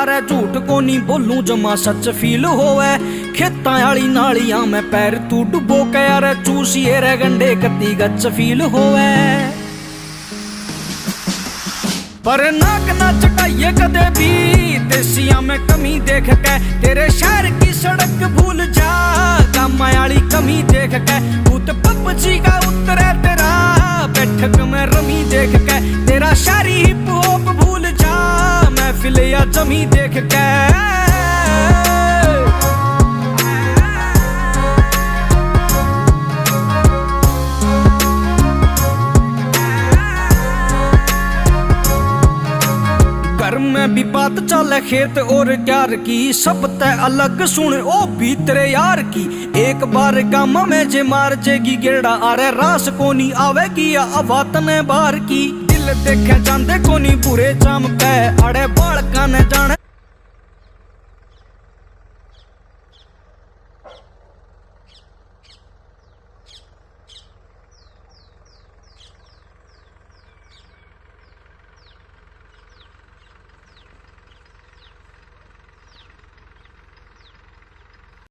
यार झूठ को नहीं बोलूं जमा सच फील होवे खेतां आली नालियां में पैर तू डुबो के यार चूसिए रे गंडे कती गच फील होवे पर नाक ना चकाइए कदे भी देसिया में कमी देख के तेरे शहर की सड़क भूल जा गामा आली कमी देख के भूत पबजी का उतरे तेरा बैठक में रमी देख के तेरा शारी हिप हॉप भूल जा महफिल या जमी देख के घर में भी बात चले खेत और क्यार की सब तय अलग सुन ओ भी तेरे यार की एक बार गामा में जे मार जेगी गेड़ा अरे रास को नहीं आवेगी या अवातने बार की दिल देखे जांदे को नहीं बुरे जाम पे अड़े बालका ने जाने